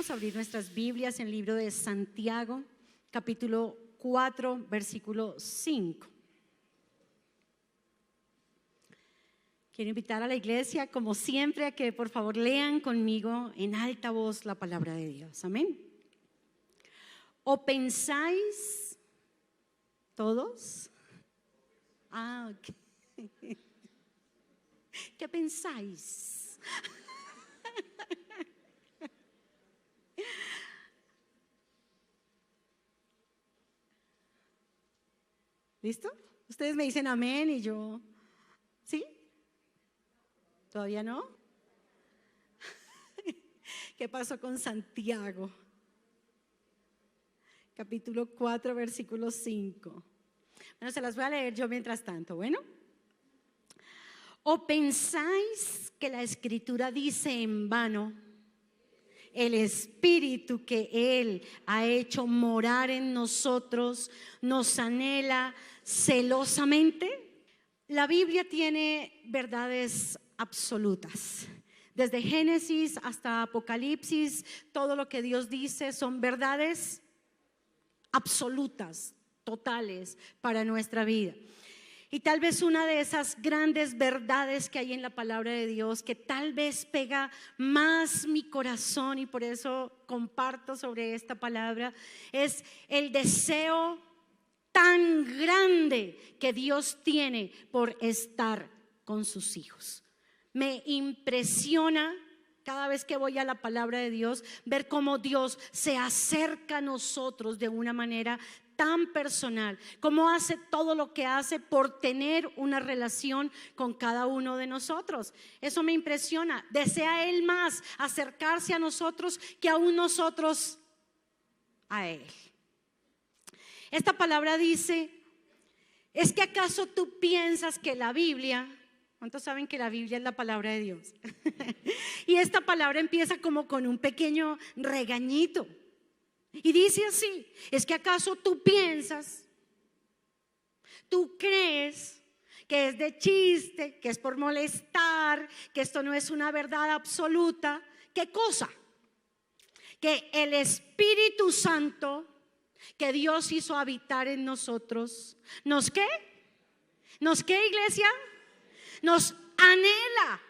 Vamos a abrir nuestras Biblias en el libro de Santiago, capítulo 4, versículo 5. Quiero invitar a la iglesia, como siempre, a que por favor lean conmigo en alta voz la palabra de Dios. Amén. ¿O pensáis todos? Ok. ¿Qué pensáis? ¿Listo? Ustedes me dicen amén y yo, ¿sí? ¿Todavía no? ¿Qué pasó con Santiago? Capítulo 4, versículo 5. Bueno, se las voy a leer yo mientras tanto, ¿bueno? ¿O pensáis que la Escritura dice en vano, el Espíritu que Él ha hecho morar en nosotros nos anhela celosamente? La Biblia tiene verdades absolutas. Desde Génesis hasta Apocalipsis, todo lo que Dios dice son verdades absolutas, totales para nuestra vida. Y tal vez una de esas grandes verdades que hay en la palabra de Dios, que tal vez pega más mi corazón y por eso comparto sobre esta palabra, es el deseo tan grande que Dios tiene por estar con sus hijos. Me impresiona cada vez que voy a la palabra de Dios ver cómo Dios se acerca a nosotros de una manera tan personal, cómo hace todo lo que hace por tener una relación con cada uno de nosotros. Eso me impresiona. Desea Él más acercarse a nosotros que aún nosotros a Él. Esta palabra dice, ¿es que acaso tú piensas que la Biblia... ¿Cuántos saben que la Biblia es la palabra de Dios? Y esta palabra empieza como con un pequeño regañito. Y dice así, ¿es que acaso tú piensas, tú crees que es de chiste, que es por molestar, que esto no es una verdad absoluta? ¿Qué cosa? Que el Espíritu Santo que Dios hizo habitar en nosotros, ¿nos qué? ¿Nos qué, iglesia? Nos anhela.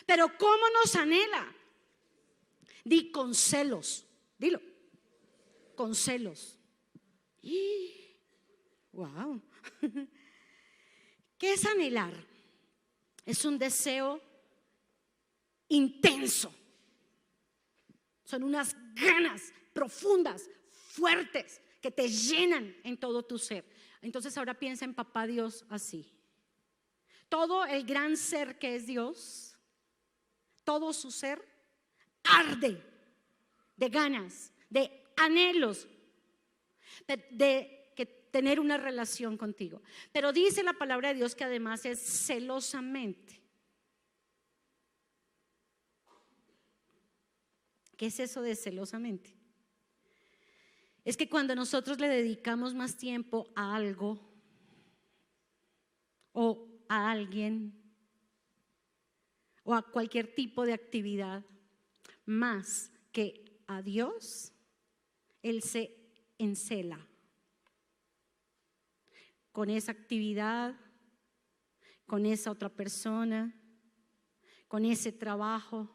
Pero ¿cómo nos anhela? Di con celos, dilo. Con celos. Wow. ¿Qué es anhelar? Es un deseo intenso. Son unas ganas profundas, fuertes, que te llenan en todo tu ser. Entonces ahora piensa en papá Dios así. Todo el gran ser que es Dios, todo su ser arde de ganas, de anhelos de que tener una relación contigo. Pero dice la palabra de Dios que además es celosamente. ¿Qué es eso de celosamente? Es que cuando nosotros le dedicamos más tiempo a algo o a alguien o a cualquier tipo de actividad más que a Dios, Él se encela con esa actividad, con esa otra persona, con ese trabajo.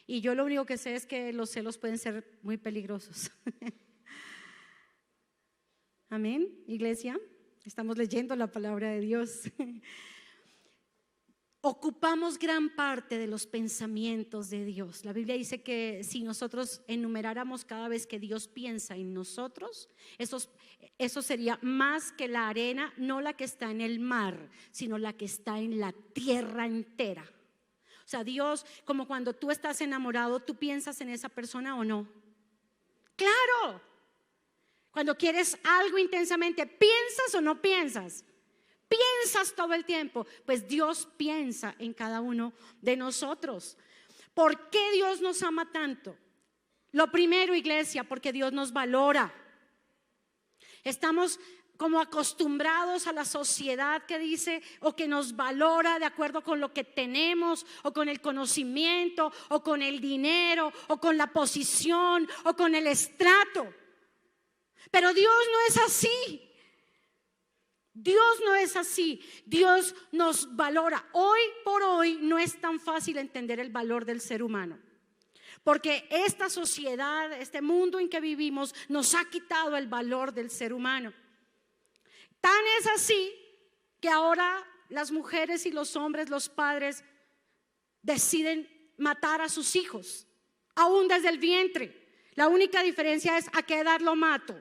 Y yo lo único que sé es que los celos pueden ser muy peligrosos. Amén, iglesia. Estamos leyendo la palabra de Dios. Ocupamos gran parte de los pensamientos de Dios. La Biblia dice que si nosotros enumeráramos cada vez que Dios piensa en nosotros, eso sería más que la arena, no la que está en el mar, sino la que está en la tierra entera. O sea, Dios, como cuando tú estás enamorado, ¿tú piensas en esa persona o no? ¡Claro! Cuando quieres algo intensamente, ¿piensas o no piensas? Piensas todo el tiempo. Pues Dios piensa en cada uno de nosotros. ¿Por qué Dios nos ama tanto? Lo primero, iglesia, porque Dios nos valora. Estamos como acostumbrados a la sociedad que dice o que nos valora de acuerdo con lo que tenemos o con el conocimiento o con el dinero o con la posición o con el estrato. Pero Dios no es así. Dios no es así. Dios nos valora. Hoy por hoy no es tan fácil entender el valor del ser humano, porque esta sociedad, este mundo en que vivimos nos ha quitado el valor del ser humano. Tan es así que ahora las mujeres y los hombres, los padres, deciden matar a sus hijos, aún desde el vientre. La única diferencia es a qué edad lo mato.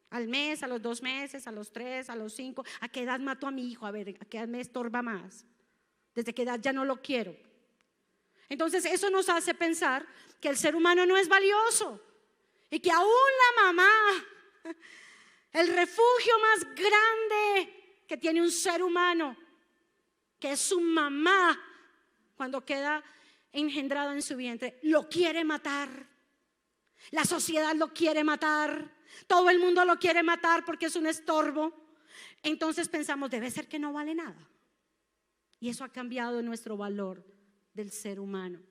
Al mes, a los 2 meses, a los 3, a los 5. ¿A qué edad mato a mi hijo? A ver, ¿a qué edad me estorba más? ¿Desde qué edad ya no lo quiero? Entonces eso nos hace pensar que el ser humano no es valioso y que aún la mamá, el refugio más grande que tiene un ser humano, que es su mamá, cuando queda engendrado en su vientre, lo quiere matar. La sociedad lo quiere matar. Todo el mundo lo quiere matar porque es un estorbo. Entonces pensamos, debe ser que no vale nada. Y eso ha cambiado nuestro valor del ser humano.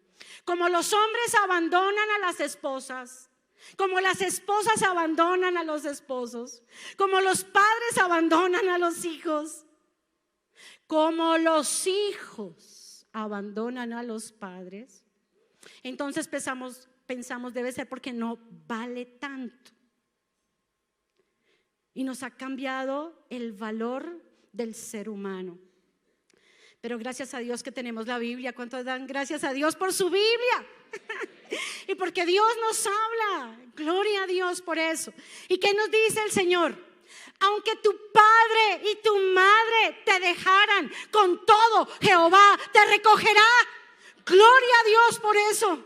Como los hombres abandonan a las esposas, como las esposas abandonan a los esposos, como los padres abandonan a los hijos, como los hijos abandonan a los padres, entonces pensamos debe ser porque no vale tanto. Y nos ha cambiado el valor del ser humano. Pero gracias a Dios que tenemos la Biblia. ¿Cuántos dan gracias a Dios por su Biblia? Y porque Dios nos habla. Gloria a Dios por eso. ¿Y qué nos dice el Señor? Aunque tu padre y tu madre te dejaran, con todo Jehová te recogerá. Gloria a Dios por eso.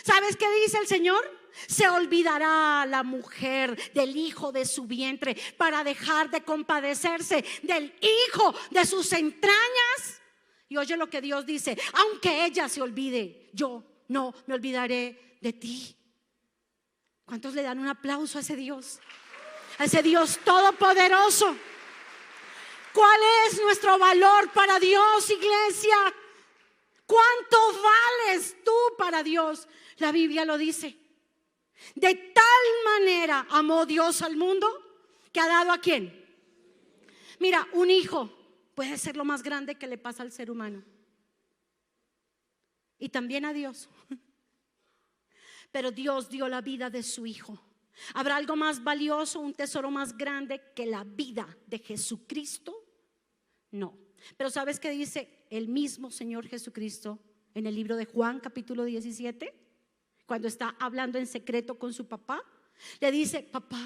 ¿Sabes qué dice el Señor? Se olvidará la mujer del hijo de su vientre para dejar de compadecerse del hijo de sus entrañas. Y oye lo que Dios dice: aunque ella se olvide, yo no me olvidaré de ti. ¿Cuántos le dan un aplauso a ese Dios? A ese Dios todopoderoso. ¿Cuál es nuestro valor para Dios, iglesia? ¿Cuánto vales tú para Dios? La Biblia lo dice. De tal manera amó Dios al mundo que ha dado ¿a quién? Mira, un hijo puede ser lo más grande que le pasa al ser humano, y también a Dios. Pero Dios dio la vida de su hijo. ¿Habrá algo más valioso, un tesoro más grande que la vida de Jesucristo? No. Pero ¿sabes qué dice el mismo Señor Jesucristo en el libro de Juan capítulo 17? Cuando está hablando en secreto con su papá, le dice: papá,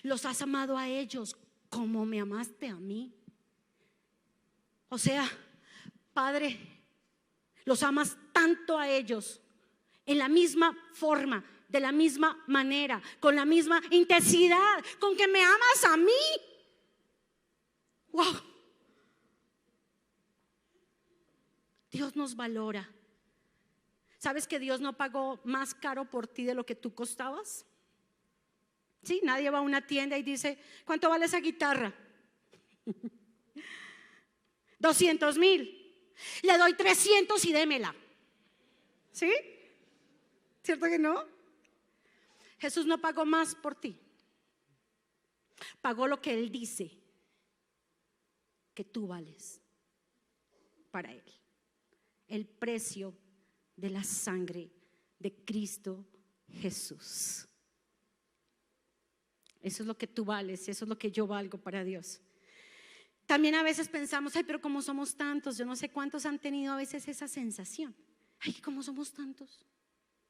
los has amado a ellos como me amaste a mí. O sea, Padre, los amas tanto a ellos, en la misma forma, de la misma manera, con la misma intensidad con que me amas a mí. Wow. Dios nos valora. ¿Sabes que Dios no pagó más caro por ti de lo que tú costabas? Sí, nadie va a una tienda y dice: ¿cuánto vale esa guitarra? 200,000. Le doy 300 y démela. ¿Sí? ¿Cierto que no? Jesús no pagó más por ti. Pagó lo que Él dice que tú vales para Él. El precio de la sangre de Cristo Jesús. Eso es lo que tú vales, eso es lo que yo valgo para Dios. También a veces pensamos: ay, pero como somos tantos, yo no sé cuántos han tenido a veces esa sensación. Ay, como somos tantos,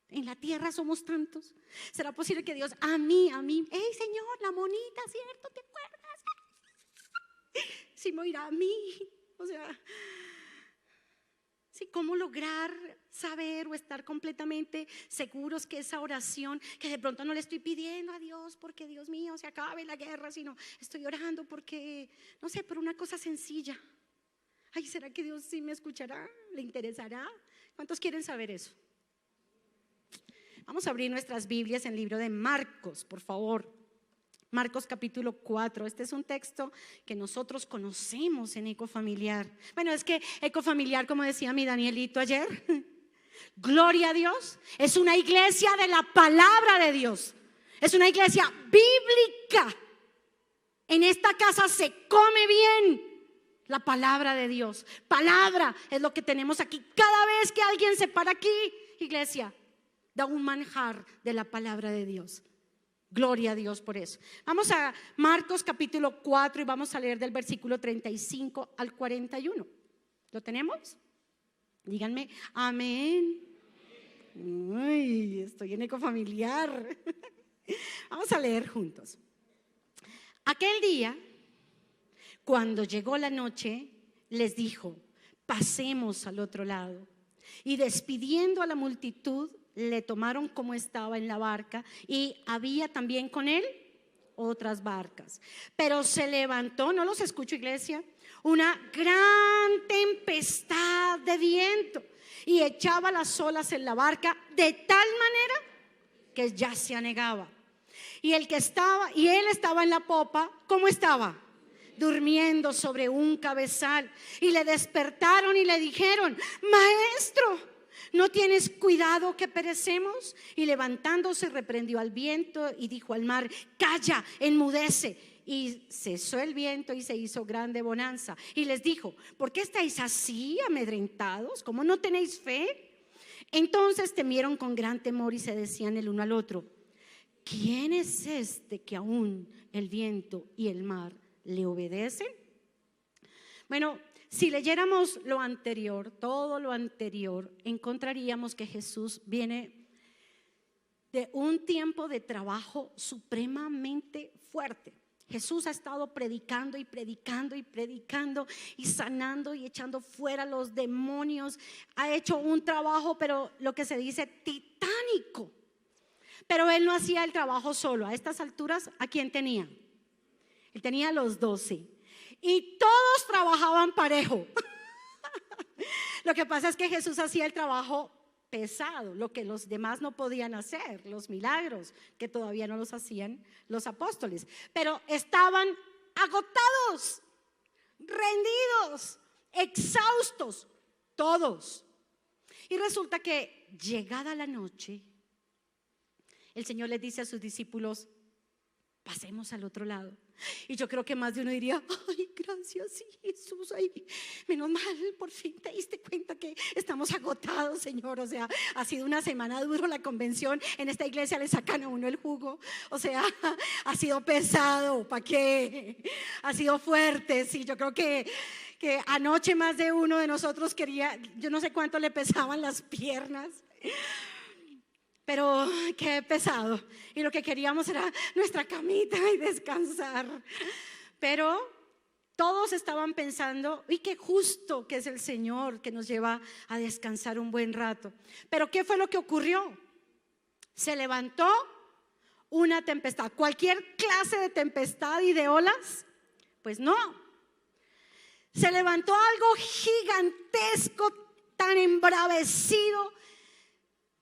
en la tierra somos tantos. ¿Será posible que Dios a mí, hey Señor, la monita, ¿cierto? ¿Te acuerdas? Si me irá a mí, o sea, sí, ¿cómo lograr saber o estar completamente seguros que esa oración, que de pronto no le estoy pidiendo a Dios porque Dios mío se acabe la guerra, sino estoy orando porque, no sé, por una cosa sencilla? Ay, ¿será que Dios sí me escuchará? ¿Le interesará? ¿Cuántos quieren saber eso? Vamos a abrir nuestras Biblias en el libro de Marcos, por favor. Marcos capítulo 4. Este es un texto que nosotros conocemos en Ecofamiliar. Bueno, es que Ecofamiliar, como decía mi Danielito ayer, gloria a Dios, es una iglesia de la palabra de Dios. Es una iglesia bíblica. En esta casa se come bien la palabra de Dios. Palabra es lo que tenemos aquí. Cada vez que alguien se para aquí, iglesia, da un manjar de la palabra de Dios. Gloria a Dios por eso. Vamos a Marcos capítulo 4 y vamos a leer del versículo 35 al 41. ¿Lo tenemos? Díganme amén. Uy, estoy en Ecofamiliar. Vamos a leer juntos. Aquel día, cuando llegó la noche, les dijo: pasemos al otro lado. Y despidiendo a la multitud, le tomaron como estaba en la barca, y había también con él otras barcas. Pero se levantó, no los escucho, iglesia, una gran tempestad de viento y echaba las olas en la barca de tal manera que ya se anegaba. Y él estaba en la popa, ¿cómo estaba? Durmiendo sobre un cabezal. Y le despertaron y le dijeron: maestro, ¿no tienes cuidado que perecemos? Y levantándose reprendió al viento y dijo al mar: calla, enmudece. Y cesó el viento y se hizo grande bonanza. Y les dijo: ¿por qué estáis así amedrentados? ¿Cómo no tenéis fe? Entonces temieron con gran temor y se decían el uno al otro: ¿quién es este que aún el viento y el mar le obedecen? Bueno, si leyéramos lo anterior, todo lo anterior, encontraríamos que Jesús viene de un tiempo de trabajo supremamente fuerte. Jesús ha estado predicando y predicando y predicando y sanando y echando fuera los demonios. Ha hecho un trabajo, pero lo que se dice titánico. Pero él no hacía el trabajo solo. A estas alturas, ¿a quién tenía? Él tenía los 12. Y todos trabajaban parejo. Lo que pasa es que Jesús hacía el trabajo pesado, lo que los demás no podían hacer, los milagros que todavía no los hacían los apóstoles. Pero estaban agotados, rendidos, exhaustos, todos. Y resulta que llegada la noche, el Señor les dice a sus discípulos: pasemos al otro lado. Y yo creo que más de uno diría: ay, gracias, sí, Jesús, ay, menos mal, por fin te diste cuenta que estamos agotados, Señor. O sea, ha sido una semana duro la convención. En esta iglesia le sacan a uno el jugo. O sea, ha sido pesado, ¿para qué? Ha sido fuerte, sí. Yo creo que anoche más de uno de nosotros quería, yo no sé cuánto le pesaban las piernas, pero qué pesado. Y lo que queríamos era nuestra camita y descansar. Pero todos estaban pensando: y qué justo que es el Señor que nos lleva a descansar un buen rato. Pero ¿qué fue lo que ocurrió? Se levantó una tempestad. ¿Cualquier clase de tempestad y de olas? Pues no. Se levantó algo gigantesco, tan embravecido.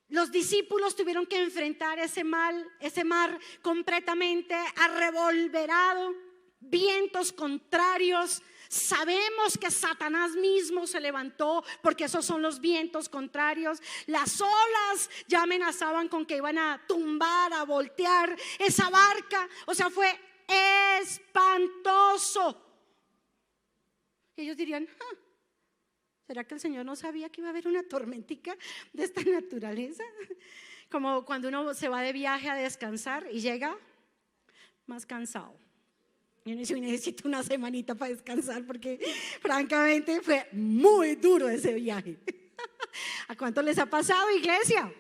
Los discípulos tuvieron que enfrentar ese mar completamente arrevolverado, vientos contrarios. Sabemos que Satanás mismo se levantó, porque esos son los vientos contrarios. Las olas ya amenazaban con que iban a tumbar, a voltear esa barca. O sea, fue espantoso. Y ellos dirían: ¿será que el Señor no sabía que iba a haber una tormentica de esta naturaleza? Como cuando uno se va de viaje a descansar y llega más cansado. Yo necesito una semanita para descansar, porque francamente fue muy duro ese viaje. ¿A cuánto les ha pasado, iglesia?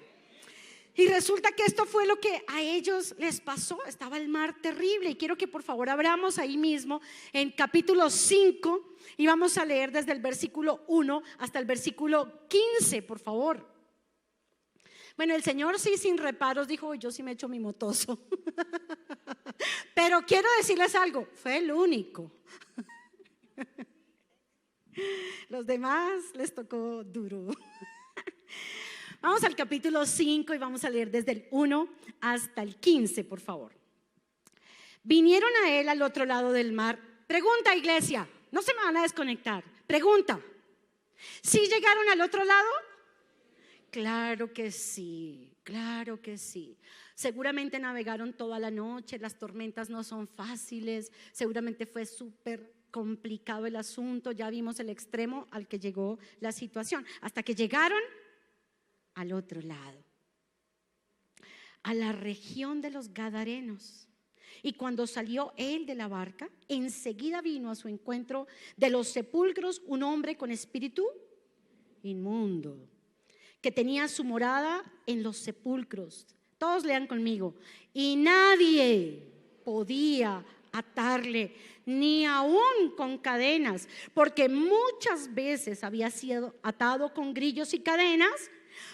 Y resulta que esto fue lo que a ellos les pasó. Estaba el mar terrible. Y quiero que por favor abramos ahí mismo en capítulo 5 y vamos a leer desde el versículo 1 hasta el versículo 15, por favor. Bueno, el Señor sí, sin reparos, dijo: yo sí me echo mi motoso. Pero quiero decirles algo: fue el único. Los demás les tocó duro. Vamos al capítulo 5 y vamos a leer desde el 1 hasta el 15, por favor. Vinieron a él al otro lado del mar. Pregunta, iglesia, no se me van a desconectar. Pregunta, ¿sí llegaron al otro lado? Claro que sí, claro que sí. Seguramente navegaron toda la noche, las tormentas no son fáciles, seguramente fue súper complicado el asunto, ya vimos el extremo al que llegó la situación, hasta que llegaron al otro lado, a la región de los Gadarenos. Y cuando salió él de la barca, enseguida vino a su encuentro de los sepulcros un hombre con espíritu inmundo, que tenía su morada en los sepulcros. Todos lean conmigo. Y nadie podía atarle, ni aún con cadenas, porque muchas veces había sido atado con grillos y cadenas,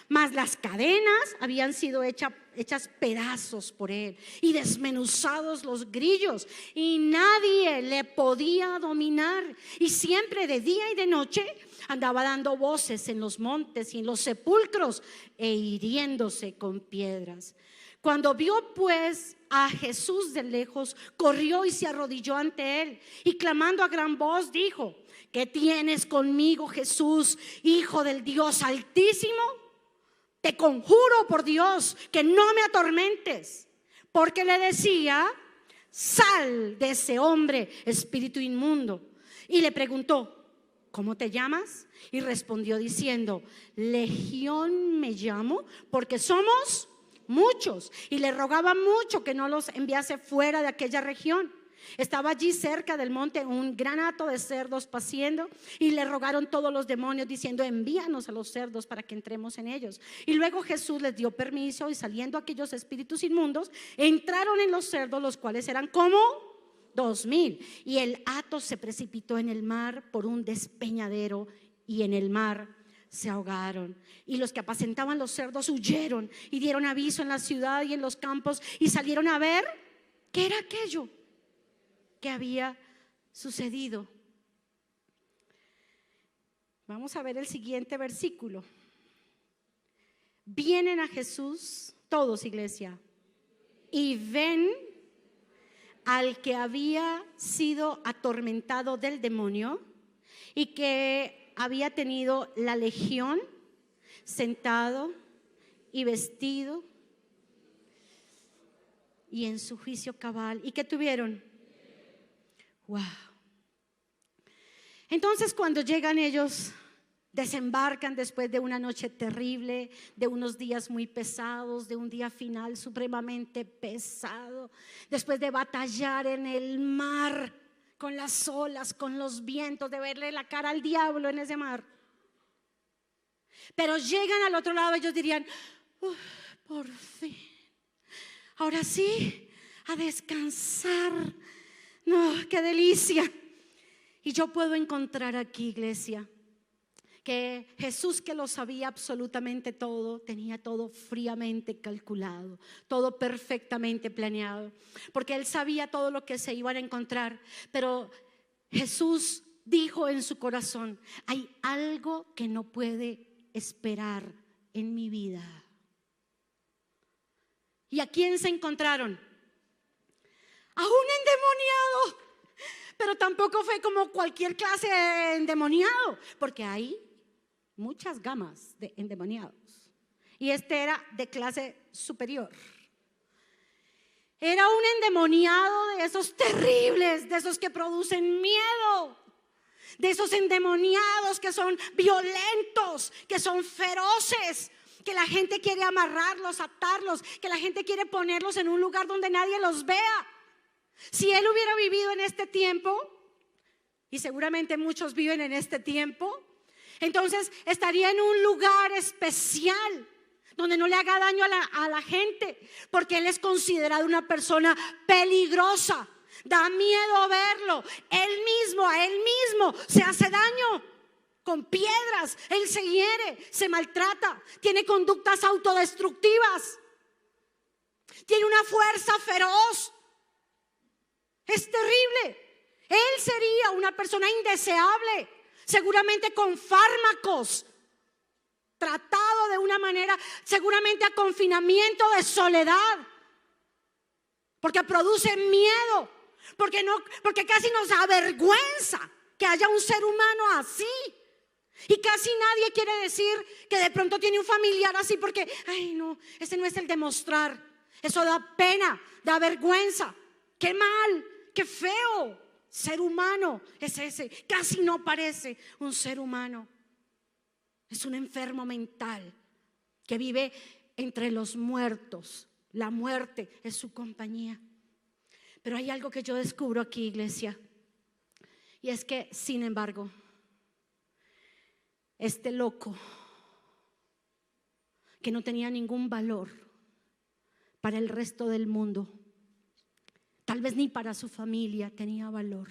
mas las cadenas habían sido hechas pedazos por él y desmenuzados los grillos, y nadie le podía dominar. Y siempre de día y de noche andaba dando voces en los montes y en los sepulcros e hiriéndose con piedras. Cuando vio pues a Jesús de lejos, corrió y se arrodilló ante él y clamando a gran voz dijo: ¿qué tienes conmigo, Jesús, Hijo del Dios Altísimo? Te conjuro por Dios que no me atormentes. Porque le decía: sal de ese hombre, espíritu inmundo. Y le preguntó: ¿cómo te llamas? Y respondió diciendo: Legión me llamo, porque somos muchos. Y le rogaba mucho que no los enviase fuera de aquella región. Estaba allí cerca del monte un gran hato de cerdos paciendo, y le rogaron todos los demonios diciendo: envíanos a los cerdos para que entremos en ellos. Y luego Jesús les dio permiso, y saliendo aquellos espíritus inmundos entraron en los cerdos, los cuales eran como 2,000. Y el hato se precipitó en el mar por un despeñadero, y en el mar se ahogaron. Y los que apacentaban los cerdos huyeron y dieron aviso en la ciudad y en los campos, y salieron a ver qué era aquello que había sucedido. Vamos a ver el siguiente versículo. Vienen a Jesús todos, iglesia, y ven al que había sido atormentado del demonio y que había tenido la legión, sentado y vestido y en su juicio cabal. ¿Y qué tuvieron? Wow. Entonces, cuando llegan ellos, desembarcan después de una noche terrible, de unos días muy pesados, de un día final supremamente pesado, después de batallar en el mar con las olas, con los vientos, de verle la cara al diablo en ese mar. Pero llegan al otro lado, ellos dirían: por fin, ahora sí, a descansar. No, qué delicia. Y yo puedo encontrar aquí, iglesia, que Jesús, que lo sabía absolutamente todo, tenía todo fríamente calculado, todo perfectamente planeado, porque Él sabía todo lo que se iban a encontrar. Pero Jesús dijo en su corazón: hay algo que no puede esperar en mi vida. ¿Y a quién se encontraron? A un endemoniado. Pero tampoco fue como cualquier clase de endemoniado, porque hay muchas gamas de endemoniados, y este era de clase superior. Era un endemoniado de esos terribles, de esos que producen miedo, de esos endemoniados que son violentos, que son feroces, que la gente quiere amarrarlos, atarlos, que la gente quiere ponerlos en un lugar donde nadie los vea. Si él hubiera vivido en este tiempo, y seguramente muchos viven en este tiempo, entonces estaría en un lugar especial donde no le haga daño a la gente, porque él es considerado una persona peligrosa. Da miedo verlo. A él mismo se hace daño con piedras. Él se hiere, se maltrata, tiene conductas autodestructivas, tiene una fuerza feroz. Es terrible. Él sería una persona indeseable, seguramente con fármacos, tratado de una manera, seguramente a confinamiento de soledad. porque produce miedo, porque casi nos avergüenza que haya un ser humano así. Y casi nadie quiere decir que de pronto tiene un familiar así porque, ay no, ese no es el de mostrar. Eso da pena, da vergüenza. Qué mal, qué feo ser humano es ese. Casi no parece un ser humano. Es un enfermo mental que vive entre los muertos. La muerte es su compañía. Pero hay algo que yo descubro aquí, iglesia, y es que, sin embargo, este loco que no tenía ningún valor para el resto del mundo, tal vez ni para su familia tenía valor,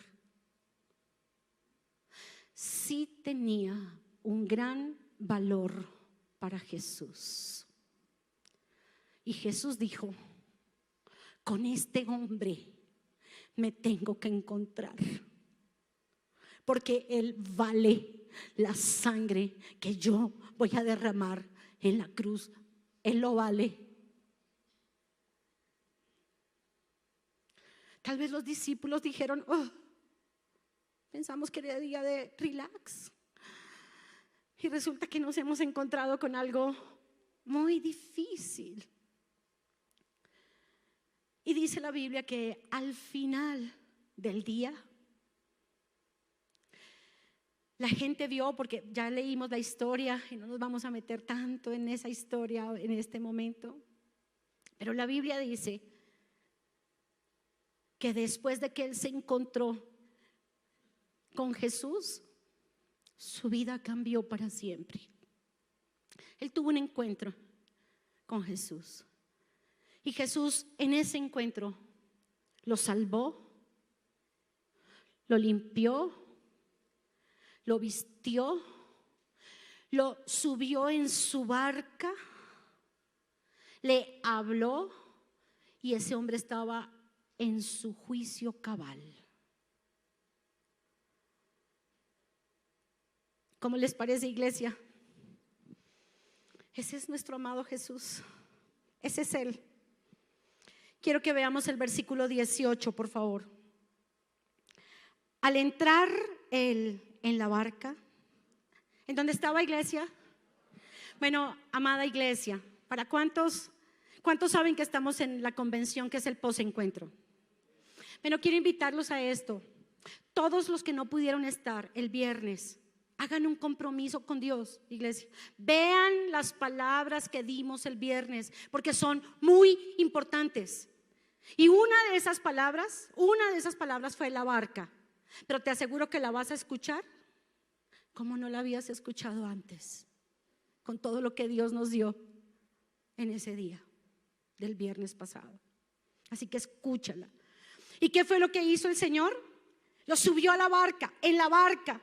sí tenía un gran valor para Jesús. Y Jesús dijo: con este hombre me tengo que encontrar, porque él vale la sangre que yo voy a derramar en la cruz. Él lo vale. Tal vez los discípulos dijeron: oh, pensamos que era día de relax, y resulta que nos hemos encontrado con algo muy difícil. Y dice la Biblia que al final del día la gente vio, porque ya leímos la historia y no nos vamos a meter tanto en esa historia en este momento, pero la Biblia dice que después de que él se encontró con Jesús, su vida cambió para siempre. Él tuvo un encuentro con Jesús, y Jesús en ese encuentro lo salvó, lo limpió, lo vistió, lo subió en su barca, le habló, y ese hombre estaba en su juicio cabal. ¿Cómo les parece, iglesia? Ese es nuestro amado Jesús. Ese es Él. Quiero que veamos el versículo 18, por favor. Al entrar Él en la barca, ¿en dónde estaba, iglesia? Bueno, amada iglesia, ¿para cuántos saben que estamos en la convención que es el posencuentro? Bueno, quiero invitarlos a esto. Todos los que no pudieron estar el viernes, hagan un compromiso con Dios, iglesia. Vean las palabras que dimos el viernes, porque son muy importantes. Y una de esas palabras fue la barca. Pero te aseguro que la vas a escuchar como no la habías escuchado antes, con todo lo que Dios nos dio en ese día del viernes pasado. Así que escúchala. ¿Y qué fue lo que hizo el Señor? Lo subió a la barca. En la barca,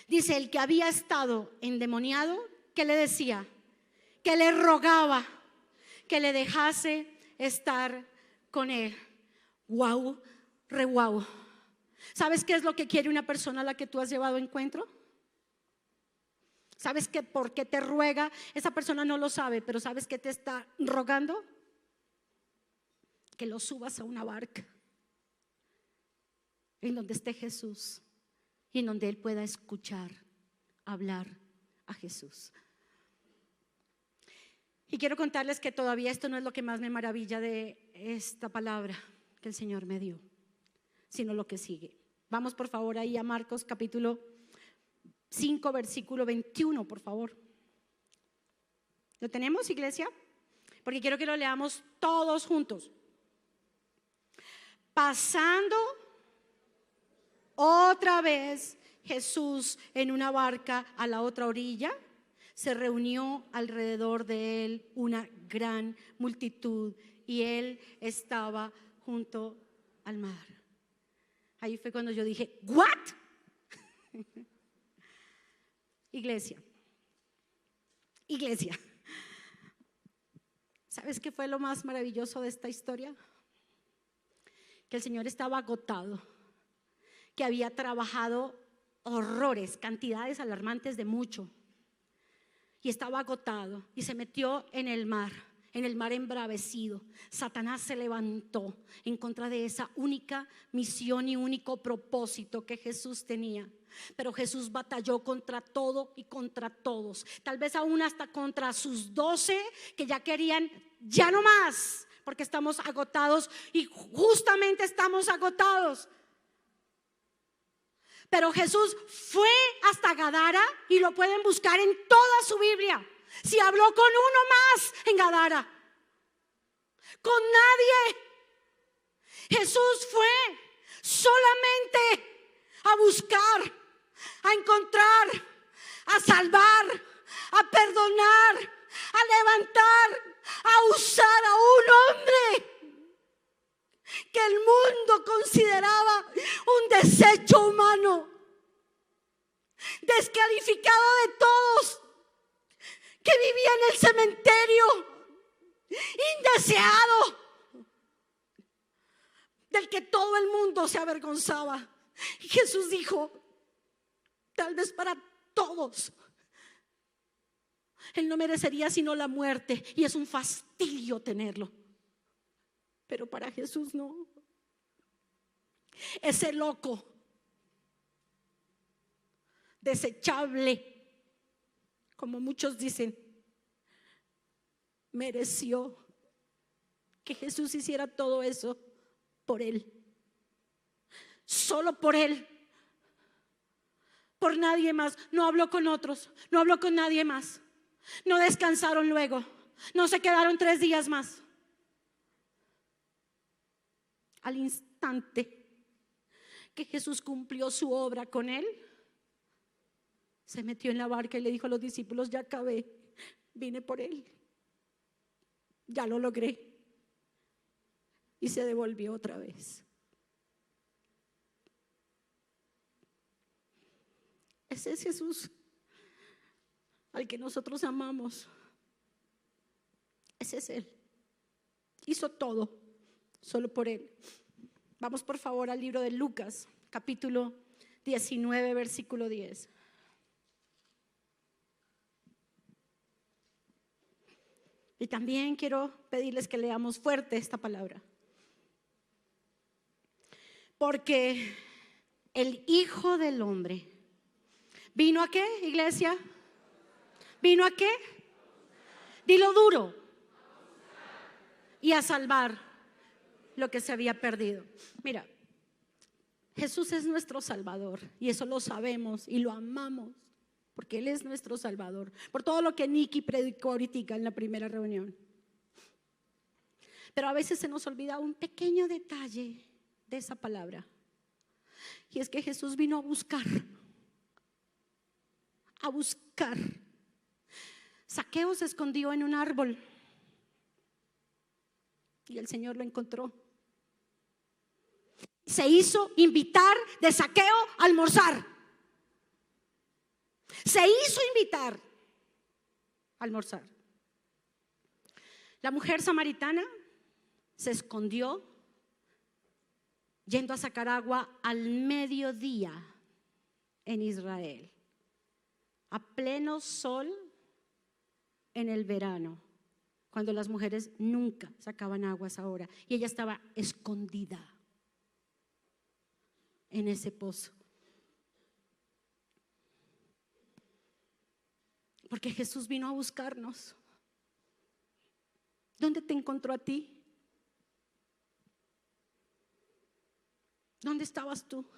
dice, el que había estado endemoniado, ¿qué le decía? Que le rogaba que le dejase estar con él. Wow, re wow. ¿Sabes qué es lo que quiere una persona a la que tú has llevado encuentro? ¿Sabes qué, por qué te ruega? Esa persona no lo sabe, pero ¿sabes qué te está rogando? Que lo subas a una barca en donde esté Jesús y en donde él pueda escuchar, hablar a Jesús. Y quiero contarles que todavía esto no es lo que más me maravilla de esta palabra que el Señor me dio, sino lo que sigue. Vamos por favor ahí a Marcos capítulo 5 versículo 21, por favor. ¿Lo tenemos, iglesia? Porque quiero que lo leamos todos juntos. Pasando otra vez Jesús en una barca a la otra orilla, se reunió alrededor de él una gran multitud y él estaba junto al mar. Ahí fue cuando yo dije, ¿what? Iglesia, ¿sabes qué fue lo más maravilloso de esta historia? Que el Señor estaba agotado, que había trabajado horrores, cantidades alarmantes de mucho, y estaba agotado y se metió en el mar, en el mar embravecido, Satanás se levantó en contra de esa única misión y único propósito que Jesús tenía. Pero Jesús batalló contra todo y contra todos, tal vez aún hasta contra sus 12 que ya querían, ya no más, porque estamos agotados y justamente estamos agotados. Pero Jesús fue hasta Gadara y lo pueden buscar en toda su Biblia. Si habló con uno más en Gadara, con nadie. Jesús fue solamente a buscar, a encontrar, a salvar, a perdonar, a levantar, a usar a un hombre que el mundo consideraba un desecho humano, descalificado de todos, que vivía en el cementerio, indeseado, del que todo el mundo se avergonzaba. Y Jesús dijo, tal vez para todos Él no merecería sino la muerte, y es un fastidio tenerlo. Pero para Jesús no. Ese loco, desechable, como muchos dicen, mereció que Jesús hiciera todo eso por él. Solo por él. Por nadie más. No habló con otros, no habló con nadie más. No descansaron luego, no se quedaron 3 días más. Al instante que Jesús cumplió su obra con él, se metió en la barca y le dijo a los discípulos, ya acabé, vine por él, ya lo logré. Y se devolvió otra vez. Ese es Jesús al que nosotros amamos. Ese es Él. Hizo todo solo por Él. Vamos por favor al libro de Lucas, capítulo 19, versículo 10. Y también quiero pedirles que leamos fuerte esta palabra. Porque el Hijo del Hombre ¿vino a qué, iglesia? ¿Vino a qué? Dilo duro. Y a salvar lo que se había perdido. Mira, Jesús es nuestro Salvador y eso lo sabemos y lo amamos porque Él es nuestro Salvador. Por todo lo que Nicky predicó ahorita en la primera reunión. Pero a veces se nos olvida un pequeño detalle de esa palabra. Y es que Jesús vino a buscar. A buscar. Zaqueo se escondió en un árbol y el Señor lo encontró. Se hizo invitar de Zaqueo a almorzar. Se hizo invitar a almorzar. La mujer samaritana se escondió yendo a sacar agua al mediodía en Israel, a pleno sol en el verano, cuando las mujeres nunca sacaban agua a esa hora, y ella estaba escondida en ese pozo. Porque Jesús vino a buscarnos. ¿Dónde te encontró a ti? ¿Dónde estabas tú?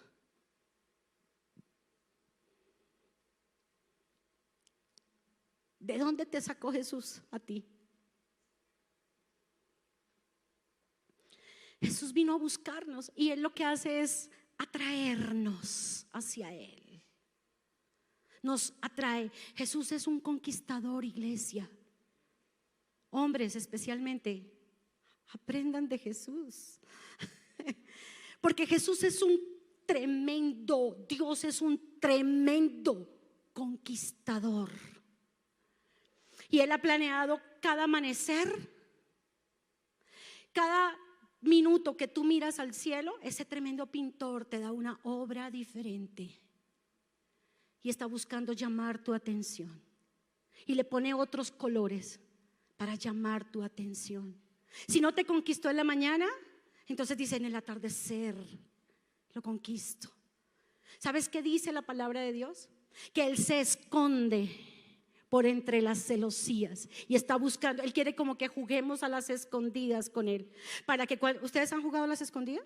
¿De dónde te sacó Jesús a ti? Jesús vino a buscarnos y Él lo que hace es atraernos hacia Él. Nos atrae. Jesús es un conquistador, iglesia. Hombres especialmente, aprendan de Jesús. Porque Jesús es un tremendo, Dios es un tremendo conquistador. Y Él ha planeado cada amanecer, cada minuto que tú miras al cielo, ese tremendo pintor te da una obra diferente. Y está buscando llamar tu atención. Y le pone otros colores para llamar tu atención. Si no te conquistó en la mañana, entonces dice en el atardecer lo conquisto. ¿Sabes qué dice la palabra de Dios? Que Él se esconde por entre las celosías y está buscando. Él quiere como que juguemos a las escondidas con Él. Para que ¿ustedes han jugado a las escondidas?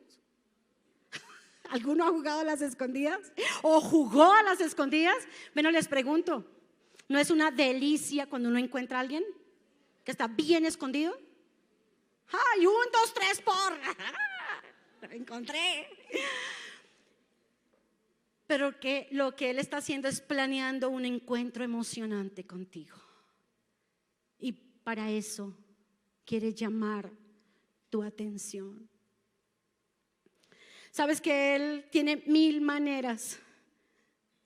¿Alguno ha jugado a las escondidas? ¿O jugó a las escondidas? Bueno, les pregunto, ¿no es una delicia cuando uno encuentra a alguien que está bien escondido? ¡Ay, 1, 2, 3 por! Lo encontré. Pero que lo que Él está haciendo es planeando un encuentro emocionante contigo. Y para eso quiere llamar tu atención. ¿Sabes que Él tiene 1000 maneras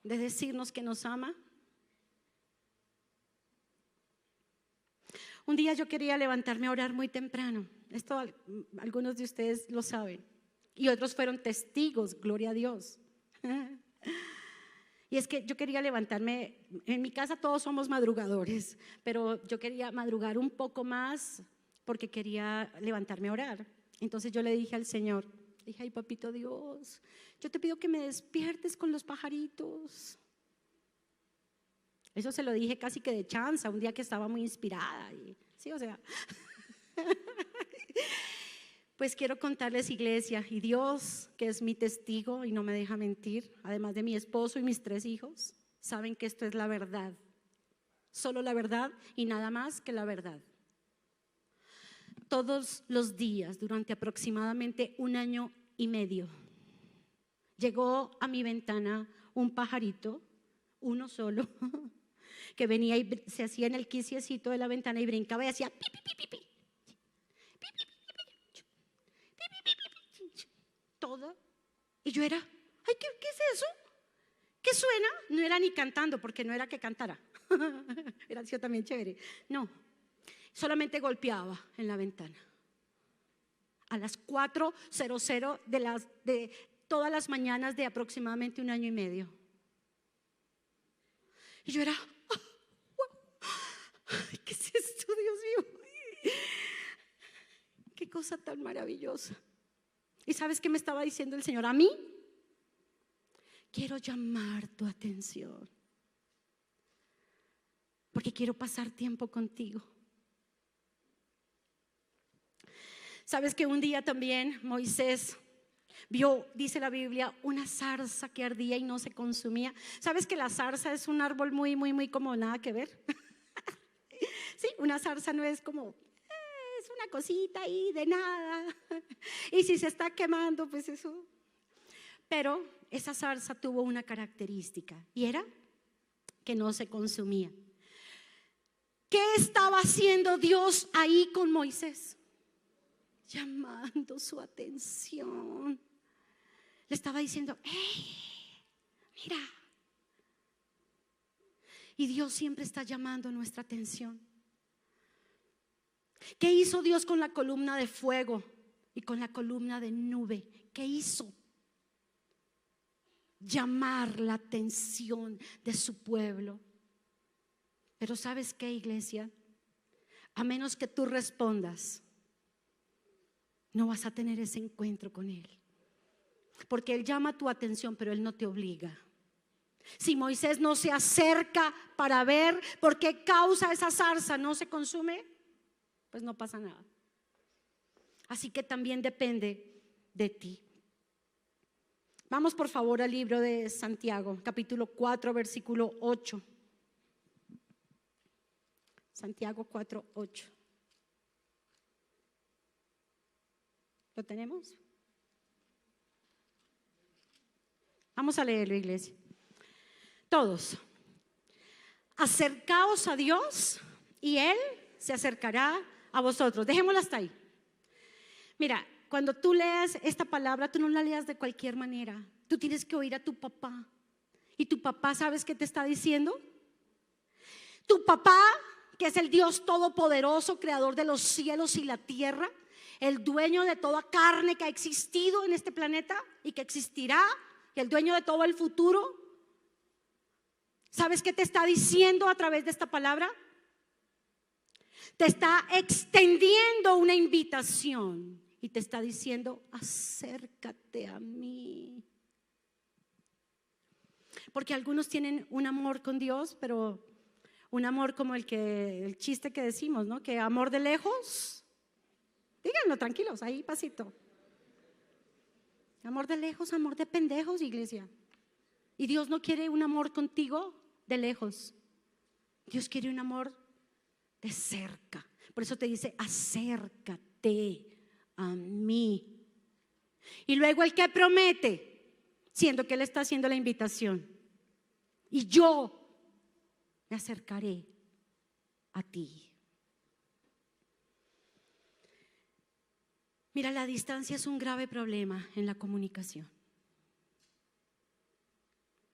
de decirnos que nos ama? Un día yo quería levantarme a orar muy temprano. Esto algunos de ustedes lo saben. Y otros fueron testigos, gloria a Dios. Y es que yo quería levantarme. En mi casa todos somos madrugadores, pero yo quería madrugar un poco más porque quería levantarme a orar. Entonces yo le dije al Señor, dije, ay papito Dios, yo te pido que me despiertes con los pajaritos. Eso se lo dije casi que de chanza, un día que estaba muy inspirada. Sí, o sea. Pues quiero contarles, iglesia, y Dios, que es mi testigo y no me deja mentir, además de mi esposo y mis 3 hijos, saben que esto es la verdad. Solo la verdad y nada más que la verdad. Todos los días, durante aproximadamente 1 año y medio, llegó a mi ventana un pajarito, uno solo, que venía y se hacía en el quiciecito de la ventana y brincaba y hacía pi, pi, pi, pi, pi. Todo. Y yo era, ay, ¿qué es eso? ¿Qué suena? No era ni cantando, porque no era que cantara. Era sido también chévere. No, solamente golpeaba en la ventana. A las 4:00 de todas las mañanas de aproximadamente 1 año y medio. Y yo era, ay, ¿qué es esto, Dios mío? Qué cosa tan maravillosa. ¿Y sabes qué me estaba diciendo el Señor? A mí, quiero llamar tu atención, porque quiero pasar tiempo contigo. ¿Sabes que un día también Moisés vio, dice la Biblia, una zarza que ardía y no se consumía? ¿Sabes que la zarza es un árbol muy como nada que ver? Sí, una zarza no es como, es una cosita ahí de nada. Y si se está quemando, pues eso. Pero esa zarza tuvo una característica y era que no se consumía. ¿Qué estaba haciendo Dios ahí con Moisés? Llamando su atención. Le estaba diciendo, hey, mira. Y Dios siempre está llamando nuestra atención. ¿Qué hizo Dios con la columna de fuego y con la columna de nube? ¿Qué hizo? Llamar la atención de su pueblo. Pero ¿sabes qué, iglesia? A menos que tú respondas, no vas a tener ese encuentro con Él. Porque Él llama tu atención, pero Él no te obliga. Si Moisés no se acerca para ver por qué causa esa zarza no se consume, pues no pasa nada. Así que también depende de ti. Vamos por favor al libro de Santiago, capítulo 4, versículo 8. Santiago 4, 8. ¿Lo tenemos? Vamos a leerlo, iglesia. Todos. Acercaos a Dios y Él se acercará a vosotros. Dejémoslo hasta ahí. Mira, cuando tú leas esta palabra, tú no la leas de cualquier manera. Tú tienes que oír a tu papá. Y tu papá, ¿sabes qué te está diciendo? Tu papá, que es el Dios todopoderoso, creador de los cielos y la tierra, el dueño de toda carne que ha existido en este planeta y que existirá, y el dueño de todo el futuro. ¿Sabes qué te está diciendo a través de esta palabra? Te está extendiendo una invitación y te está diciendo: acércate a mí. Porque algunos tienen un amor con Dios, pero un amor como el chiste que decimos, ¿no? Que amor de lejos. Díganlo tranquilos, ahí pasito. Amor de lejos, amor de pendejos, iglesia. Y Dios no quiere un amor contigo de lejos. Dios quiere un amor de cerca. Por eso te dice: acércate a mí. Y luego el que promete, siendo que Él está haciendo la invitación: y yo me acercaré a ti. Mira, la distancia es un grave problema en la comunicación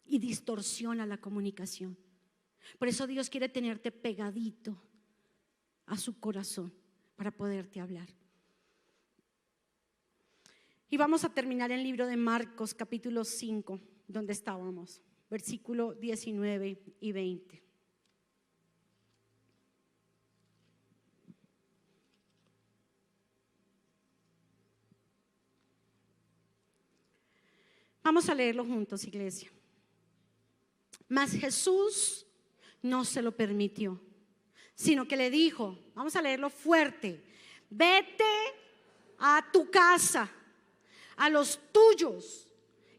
y distorsiona la comunicación. Por eso Dios quiere tenerte pegadito a su corazón para poderte hablar. Y vamos a terminar el libro de Marcos, capítulo 5, donde estábamos, versículo 19 y 20. Vamos a leerlo juntos, iglesia. Mas Jesús no se lo permitió, sino que le dijo, vamos a leerlo fuerte: vete a tu casa, a los tuyos,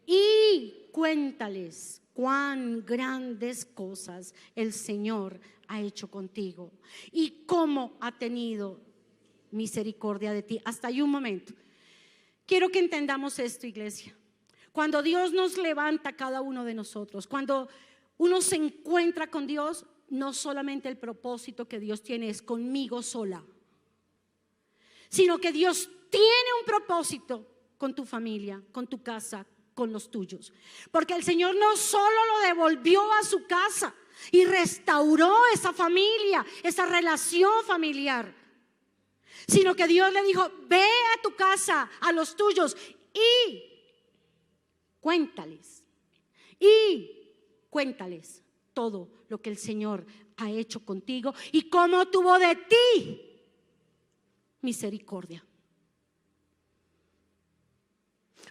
y cuéntales cuán grandes cosas el Señor ha hecho contigo y cómo ha tenido misericordia de ti. Hasta ahí un momento. Quiero que entendamos esto, iglesia. Cuando Dios nos levanta a cada uno de nosotros, cuando uno se encuentra con Dios, no solamente el propósito que Dios tiene es conmigo sola, sino que Dios tiene un propósito con tu familia, con tu casa, con los tuyos. Porque el Señor no solo lo devolvió a su casa y restauró esa familia, esa relación familiar, sino que Dios le dijo: ve a tu casa, a los tuyos, y cuéntales todo lo que el Señor ha hecho contigo y cómo tuvo de ti misericordia.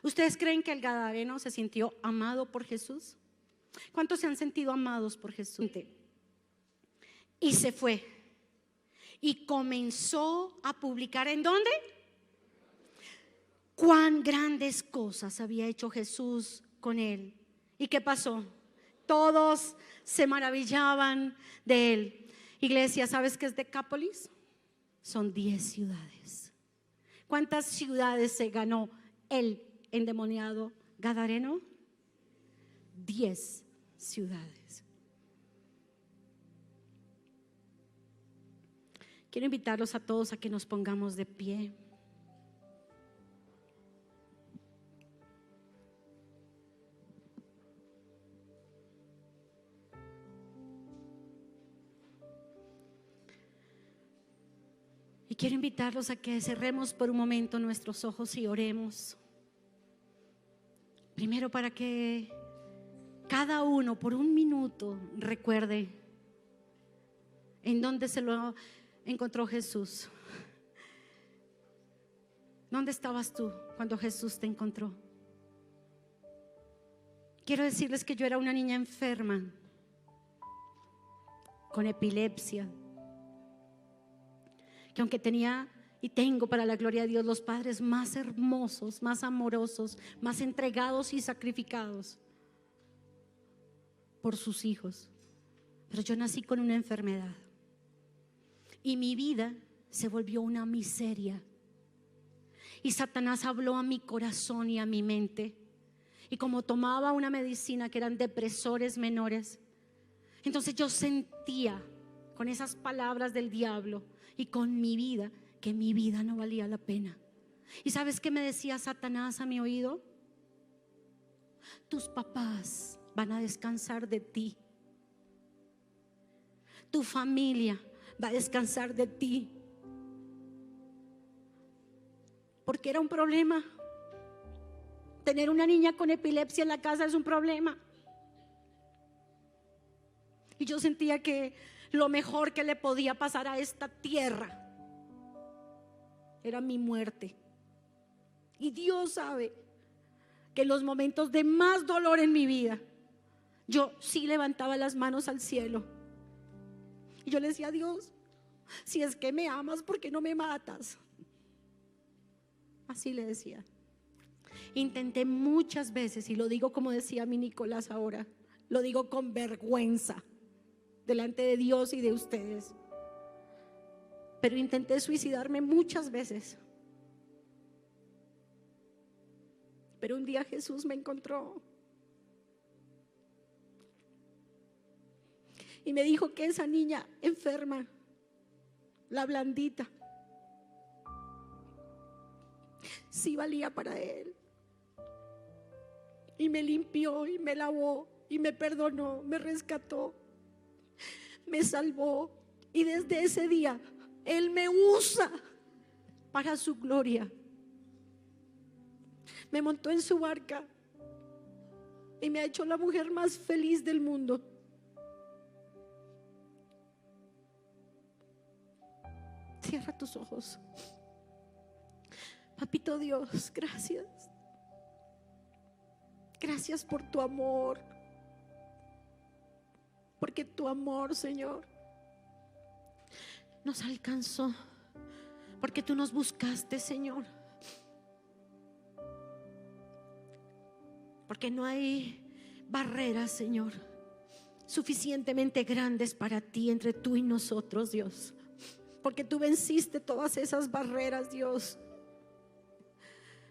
¿Ustedes creen que el gadareno se sintió amado por Jesús? ¿Cuántos se han sentido amados por Jesús? Y se fue y comenzó a publicar, ¿en dónde? Cuán grandes cosas había hecho Jesús con él. ¿Y qué pasó? Todos se maravillaban de él. Iglesia, ¿sabes qué es Decápolis? Son 10 ciudades. ¿Cuántas ciudades se ganó el endemoniado gadareno? 10 ciudades. Quiero invitarlos a todos a que nos pongamos de pie. Y quiero invitarlos a que cerremos por un momento nuestros ojos y oremos. Primero, para que cada uno por un minuto recuerde en dónde se lo encontró Jesús. ¿Dónde estabas tú cuando Jesús te encontró? Quiero decirles que yo era una niña enferma, con epilepsia, que aunque tenía y tengo, para la gloria de Dios, los padres más hermosos, más amorosos, más entregados y sacrificados por sus hijos, pero yo nací con una enfermedad y mi vida se volvió una miseria. Y Satanás habló a mi corazón y a mi mente, y como tomaba una medicina que eran depresores menores, entonces yo sentía con esas palabras del diablo y con mi vida que mi vida no valía la pena. ¿Y sabes qué me decía Satanás a mi oído? Tus papás van a descansar de ti, tu familia va a descansar de ti, porque era un problema. Tener una niña con epilepsia en la casa es un problema. Y yo sentía que lo mejor que le podía pasar a esta tierra era mi muerte. Y Dios sabe que en los momentos de más dolor en mi vida, yo sí levantaba las manos al cielo y yo le decía: Dios, si es que me amas, ¿por qué no me matas? Así le decía. Intenté muchas veces, y lo digo como decía mi Nicolás ahora, lo digo con vergüenza delante de Dios y de ustedes, pero intenté suicidarme muchas veces. Pero un día Jesús me encontró y me dijo que esa niña enferma, la blandita, sí valía para Él. Y me limpió y me lavó y me perdonó, me rescató, me salvó. Y desde ese día Él me usa para su gloria. Me montó en su barca y me ha hecho la mujer más feliz del mundo. Cierra tus ojos. Papito Dios, gracias. Gracias por tu amor. Porque tu amor, Señor, nos alcanzó. Porque tú nos buscaste, Señor. Porque no hay barreras, Señor, suficientemente grandes para ti entre tú y nosotros, Dios. Porque tú venciste todas esas barreras, Dios.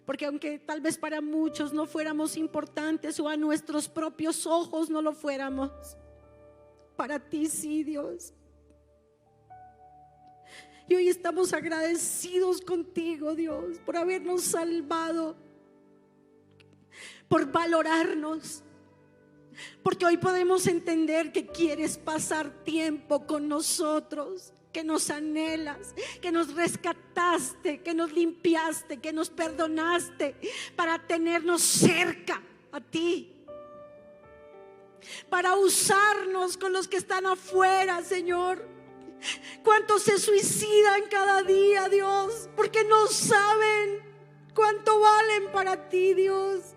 Porque aunque tal vez para muchos no fuéramos importantes, o a nuestros propios ojos no lo fuéramos, para ti sí, Dios. Y hoy estamos agradecidos contigo, Dios, por habernos salvado, por valorarnos, porque hoy podemos entender que quieres pasar tiempo con nosotros, que nos anhelas, que nos rescataste, que nos limpiaste, que nos perdonaste para tenernos cerca a ti, para usarnos con los que están afuera, Señor. ¿Cuántos se suicidan cada día, Dios? Porque no saben cuánto valen para ti, Dios.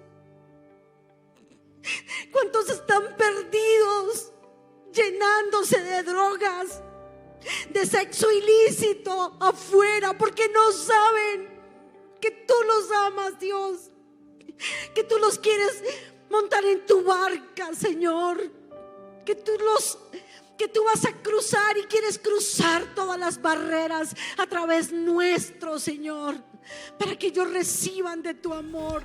¿Cuántos están perdidos, llenándose de drogas, de sexo ilícito afuera, porque no saben que tú los amas, Dios, que tú los quieres montar en tu barca, Señor, que tú vas a cruzar y quieres cruzar todas las barreras a través nuestro, Señor, para que ellos reciban de tu amor.